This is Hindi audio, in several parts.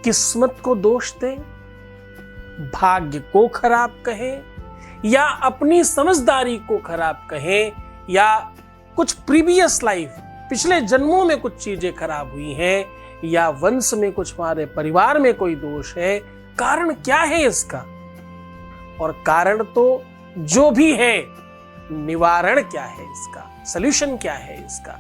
किस्मत को दोष दें, भाग्य को खराब कहें, या अपनी समझदारी को खराब कहें, या कुछ प्रीवियस लाइफ पिछले जन्मों में कुछ चीजें खराब हुई हैं, या वंश में कुछ हमारे परिवार में कोई दोष है। कारण क्या है इसका? और कारण तो जो भी है, निवारण क्या है इसका, सॉल्यूशन क्या है इसका?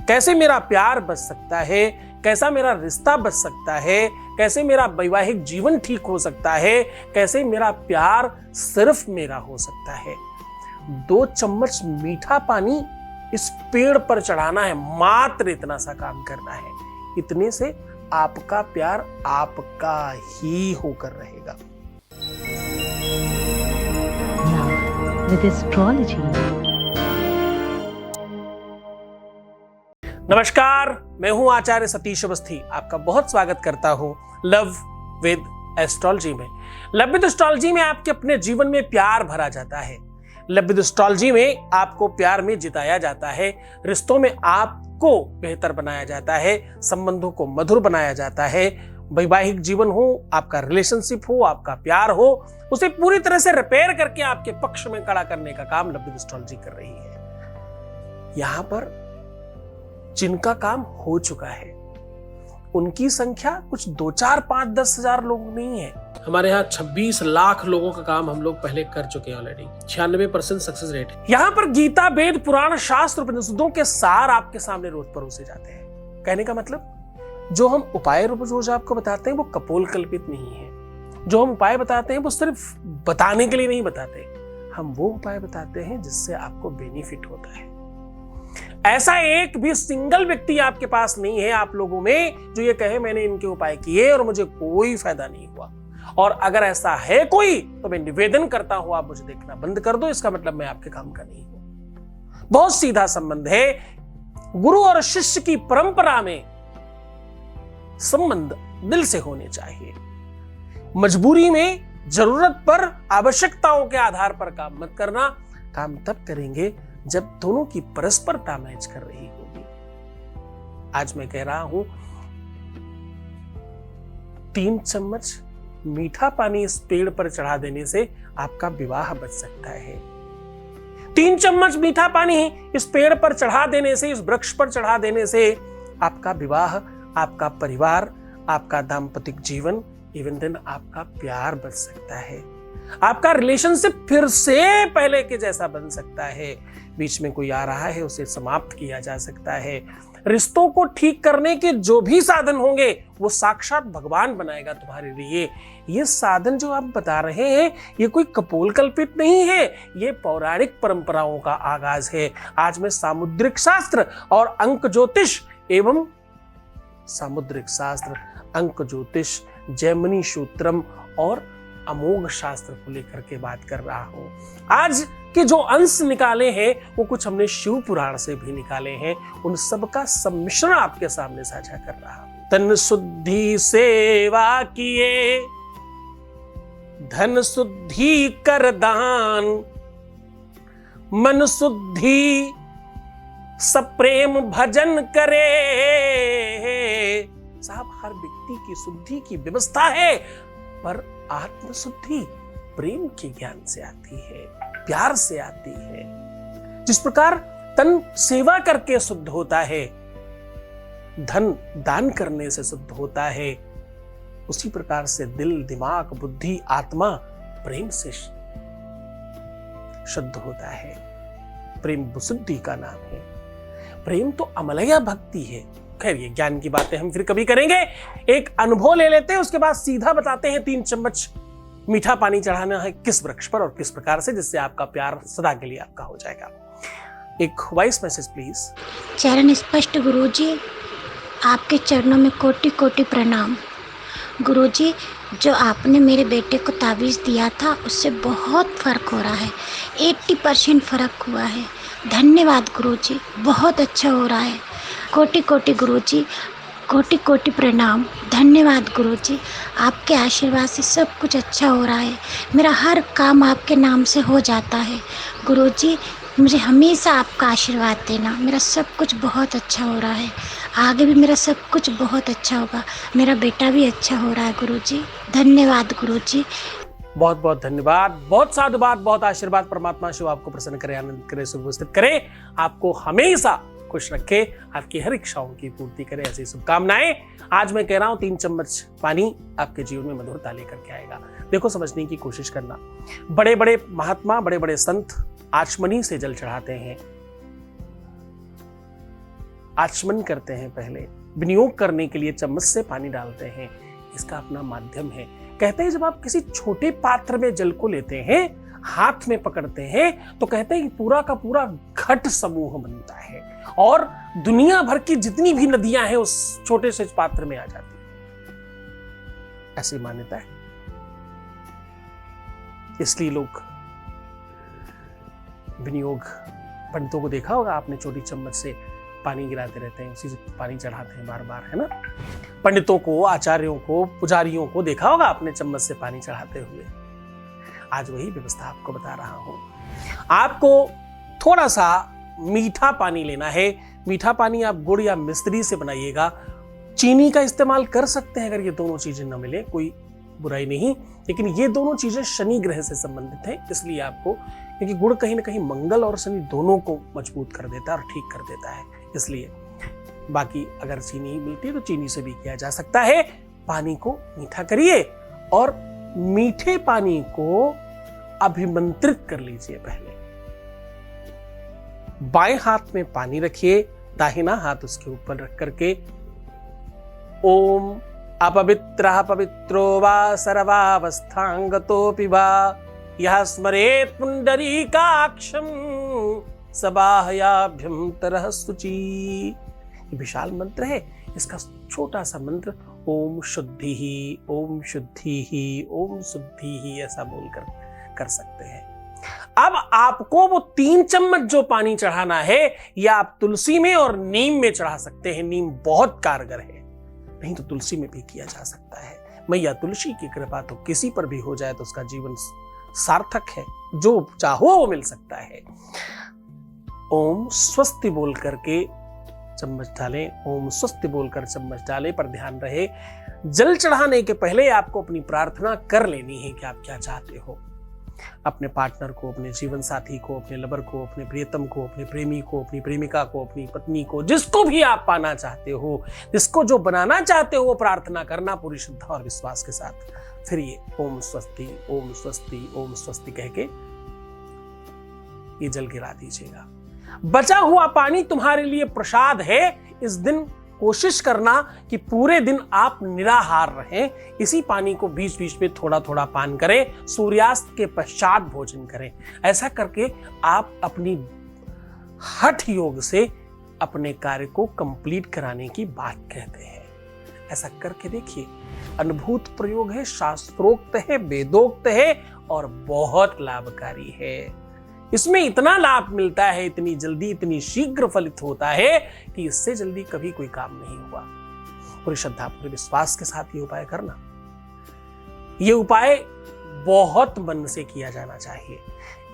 कैसे मेरा प्यार बच सकता है, कैसा मेरा रिश्ता बच सकता है, कैसे मेरा वैवाहिक जीवन ठीक हो सकता है, कैसे मेरा प्यार सिर्फ मेरा हो सकता है। 2 चम्मच मीठा पानी इस पेड़ पर चढ़ाना है, मात्र इतना सा काम करना है। इतने से आपका प्यार आपका ही होकर रहेगा। With astrology. नमस्कार, मैं हूं आचार्य सतीश अवस्थी। आपका बहुत स्वागत करता हूं लव विद एस्ट्रोलॉजी में। लव विद एस्ट्रोलॉजी में आपके अपने जीवन में प्यार भरा जाता है। लव विद एस्ट्रोलॉजी में आपको प्यार में जिताया जाता है, रिश्तों में आपको बेहतर बनाया जाता है, संबंधों को मधुर बनाया जाता है। वैवाहिक जीवन हो, आपका रिलेशनशिप हो, आपका प्यार हो, उसे पूरी तरह से रिपेयर करके आपके पक्ष में खड़ा करने का काम लव विद एस्ट्रोलॉजी कर रही है। यहां पर जिनका काम हो चुका है उनकी संख्या कुछ 2, 4, 5, 10 हजार लोग नहीं है। हमारे यहाँ 26 लाख लोगों का काम हम लोग पहले कर चुके हैं ऑलरेडी। 96% सक्सेस रेट है। यहाँ पर गीता, वेद, पुराण, शास्त्र, उपनिषदों के सार आपके सामने रोज परोसे जाते हैं। कहने का मतलब, जो हम उपाय रोज आपको बताते हैं वो कपोल कल्पित नहीं है। जो हम उपाय बताते हैं वो सिर्फ बताने के लिए नहीं बताते, हम वो उपाय बताते हैं जिससे आपको बेनिफिट होता है। ऐसा एक भी सिंगल व्यक्ति आपके पास नहीं है आप लोगों में जो ये कहे मैंने इनके उपाय किए और मुझे कोई फायदा नहीं हुआ। और अगर ऐसा है कोई तो मैं निवेदन करता हूं आप मुझे देखना बंद कर दो। इसका मतलब मैं आपके काम का नहीं हूं। बहुत सीधा संबंध है। गुरु और शिष्य की परंपरा में संबंध दिल से होने चाहिए। मजबूरी में, जरूरत पर, आवश्यकताओं के आधार पर काम मत करना। काम तब करेंगे जब दोनों की परस्परता मैच कर रही होगी। आज मैं कह रहा हूं 3 चम्मच मीठा पानी इस पेड़ पर चढ़ा देने से आपका विवाह बच सकता है। 3 चम्मच मीठा पानी इस पेड़ पर चढ़ा देने से, इस वृक्ष पर चढ़ा देने से आपका विवाह, आपका परिवार, आपका दाम्पतिक जीवन, इवन दिन आपका प्यार बच सकता है। आपका रिलेशनशिप फिर से पहले के जैसा बन सकता है। बीच में कोई आ रहा है उसे समाप्त किया जा सकता है। रिश्तों को ठीक करने के जो भी साधन होंगे वो साक्षात भगवान बनाएगा तुम्हारे लिए। ये साधन जो आप बता रहे हैं ये कोई कपोल कल्पित नहीं है, ये पौराणिक परंपराओं का आगाज है। आज मैं सामुद्रिक शास्त्र और अंक ज्योतिष एवं सामुद्रिक शास्त्र, अंक ज्योतिष, जैमिनी सूत्रम और अमोघ शास्त्र को लेकर के बात कर रहा हूं। आज के जो अंश निकाले हैं वो कुछ हमने शिव पुराण से भी निकाले हैं। उन सब का सम्मिश्रण आपके सामने साझा कर रहा हूं। तन शुद्धि सेवा किए, धन शुद्धि कर दान, मन शुद्धि सप्रेम भजन करे। साहब, हर व्यक्ति की शुद्धि की व्यवस्था है, पर आत्मशुद्धि प्रेम के ज्ञान से आती है, प्यार से आती है। जिस प्रकार तन सेवा करके शुद्ध होता है, धन दान करने से शुद्ध होता है, उसी प्रकार से दिल, दिमाग, बुद्धि, आत्मा प्रेम से शुद्ध होता है। प्रेम विशुद्धि का नाम है। प्रेम तो अमलया भक्ति है। खैर, ये ज्ञान की बातें हम फिर कभी करेंगे। एक अनुभव ले लेते हैं, उसके बाद सीधा बताते हैं 3 चम्मच मीठा पानी चढ़ाना है किस वृक्ष पर और किस प्रकार से, जिससे आपका प्यार सदा के लिए आपका हो जाएगा। एक वॉइस मैसेज प्लीज। चरण स्पष्ट गुरुजी, आपके चरणों में कोटि कोटि प्रणाम। गुरुजी, जो आपने मेरे बेटे को ताबीज़ दिया था उससे बहुत फ़र्क हो रहा है। 80% फ़र्क हुआ है। धन्यवाद गुरुजी, बहुत अच्छा हो रहा है। कोटि कोटि गुरुजी, कोटि कोटि प्रणाम। धन्यवाद गुरुजी, आपके आशीर्वाद से सब कुछ अच्छा हो रहा है। मेरा हर काम आपके नाम से हो जाता है। गुरुजी, मुझे हमेशा आपका आशीर्वाद देना। मेरा सब कुछ बहुत अच्छा हो रहा है। आगे भी मेरा सब कुछ बहुत अच्छा होगा। मेरा बेटा भी अच्छा हो रहा है गुरुजी। धन्यवाद गुरुजी। बहुत बहुत धन्यवाद, बहुत साधुवाद, बहुत आशीर्वाद। परमात्मा शिव आपको प्रसन्न करे, आनंद करे, सुव्यवस्थित करे, आपको हमेशा खुश रखे, आपकी हर इच्छाओं की पूर्ति करे, ऐसी शुभकामनाएं। आज मैं कह रहा हूं 3 चम्मच पानी आपके जीवन में मधुरता लेकर के आएगा। देखो, समझने की कोशिश करना। बड़े बड़े महात्मा, बड़े बड़े संत आचमनी से जल चढ़ाते हैं, आचमन करते हैं, पहले विनियोग करने के लिए चम्मच से पानी डालते हैं। इसका अपना माध्यम है। कहते हैं जब आप किसी छोटे पात्र में जल को लेते हैं, हाथ में पकड़ते हैं, तो कहते हैं कि पूरा का पूरा घट समूह बनता है और दुनिया भर की जितनी भी नदियां हैं उस छोटे से पात्र में आ जाती है। ऐसी मान्यता है। इसलिए लोग विनियोग, पंडितों को देखा होगा आपने, छोटी चम्मच से पानी गिराते रहते हैं, उसी से पानी चढ़ाते हैं बार बार, है ना। पंडितों को, आचार्यों को, पुजारियों को देखा होगा आपने चम्मच से पानी चढ़ाते हुए। आज वही व्यवस्था आपको बता रहा हूं। आपको थोड़ा सा मीठा पानी लेना है। मीठा पानी आप गुड़ या मिश्री से बनाइएगा। चीनी का इस्तेमाल कर सकते हैं अगर ये दोनों चीजें न मिले, कोई बुराई नहीं, लेकिन ये दोनों चीजें शनि ग्रह से संबंधित हैं, इसलिए आपको, क्योंकि गुड़ कहीं ना कहीं मंगल और शनि दोनों को मजबूत कर देता है और ठीक कर देता है, इसलिए। बाकी अगर चीनी मिलती है तो चीनी से भी किया जा सकता है। पानी को मीठा करिए और मीठे पानी को अभिमंत्रित कर लीजिए। पहले बाएं हाथ में पानी रखिए, दाहिना हाथ उसके ऊपर रख करके ओम अपवित्रः पवित्रो वा सर्वावस्थांगतोऽपि वा यः स्मरेत् पुंडरीकाक्षं सबाहयाभ्यंतरः शुचि। ये विशाल मंत्र है। इसका छोटा सा मंत्र ओम शुद्धि ही, ओम शुद्धि ही, ओम शुद्धि ही, ऐसा बोलकर कर सकते हैं। अब आपको वो 3 चम्मच जो पानी चढ़ाना है, या आप तुलसी में और नीम में चढ़ा सकते हैं। नीम बहुत कारगर है, नहीं तो तुलसी में भी किया जा सकता है। मैया तुलसी की कृपा तो किसी पर भी हो जाए तो उसका जीवन सार्थक है, जो चाहो वो मिल सकता है। ओम स्वस्ति बोल करके चम्मच डालें, ओम स्वस्ति बोलकर चम्मच डालें, पर ध्यान रहे जल चढ़ाने के पहले आपको अपनी प्रार्थना कर लेनी है कि आप क्या चाहते हो। अपने पार्टनर को, अपने जीवन साथी को, अपने लवर को, अपने प्रियतम को, अपने प्रेमी को, अपनी प्रेमिका को, अपनी पत्नी को, जिसको भी आप पाना चाहते हो, जिसको जो बनाना चाहते हो, प्रार्थना करना पूरी श्रद्धा और विश्वास के साथ। फिर ये ओम स्वस्ति, ओम स्वस्ति, ओम स्वस्ति कह के ये जल गिरा दीजिएगा। बचा हुआ पानी तुम्हारे लिए प्रसाद है। इस दिन कोशिश करना कि पूरे दिन आप निराहार रहें। इसी पानी को बीच बीच में थोड़ा थोड़ा पान करें। सूर्यास्त के पश्चात भोजन करें। ऐसा करके आप अपनी हठ योग से अपने कार्य को कंप्लीट कराने की बात कहते हैं। ऐसा करके देखिए, अनुभूत प्रयोग है, शास्त्रोक्त है, वेदोक्त है और बहुत लाभकारी है। इसमें इतना लाभ मिलता है, इतनी जल्दी, इतनी शीघ्र फलित होता है कि इससे जल्दी कभी कोई काम नहीं हुआ। पूरी श्रद्धा, पूरे विश्वास के साथ ये उपाय करना। ये उपाय बहुत मन से किया जाना चाहिए।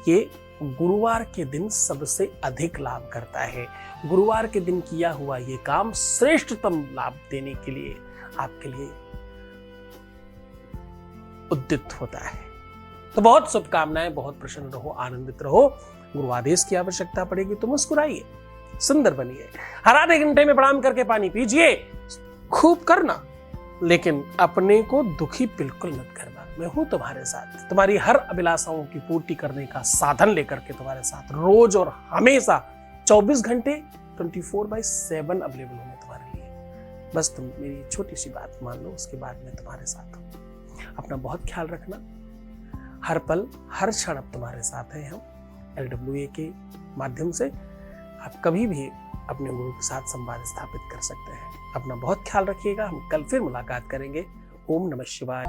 ये गुरुवार के दिन सबसे अधिक लाभ करता है। गुरुवार के दिन किया हुआ ये काम श्रेष्ठतम लाभ देने के लिए आपके लिए उद्यत होता है। तो बहुत शुभकामनाएं, बहुत प्रसन्न रहो, आनंदित रहो। गुरु आदेश की आवश्यकता पड़ेगी तो मुस्कुराइए, सुंदर बनिए। हर आधे घंटे में प्रणाम करके पानी पीजिए। खूब करना, लेकिन अपने को दुखी बिल्कुल मत करना। मैं हूं तुम्हारे साथ, तुम्हारी हर अभिलाषाओं की पूर्ति करने का साधन लेकर के तुम्हारे साथ रोज और हमेशा 24 घंटे 24/7 अवेलेबल हूं तुम्हारे लिए। बस तुम मेरी छोटी सी बात मान लो, उसके बाद मैं तुम्हारे साथ हूं। अपना बहुत ख्याल रखना। हर पल, हर क्षण अब तुम्हारे साथ हैं हम। LWA के माध्यम से आप कभी भी अपने गुरु के साथ संवाद स्थापित कर सकते हैं। अपना बहुत ख्याल रखिएगा। हम कल फिर मुलाकात करेंगे। ओम नमः शिवाय।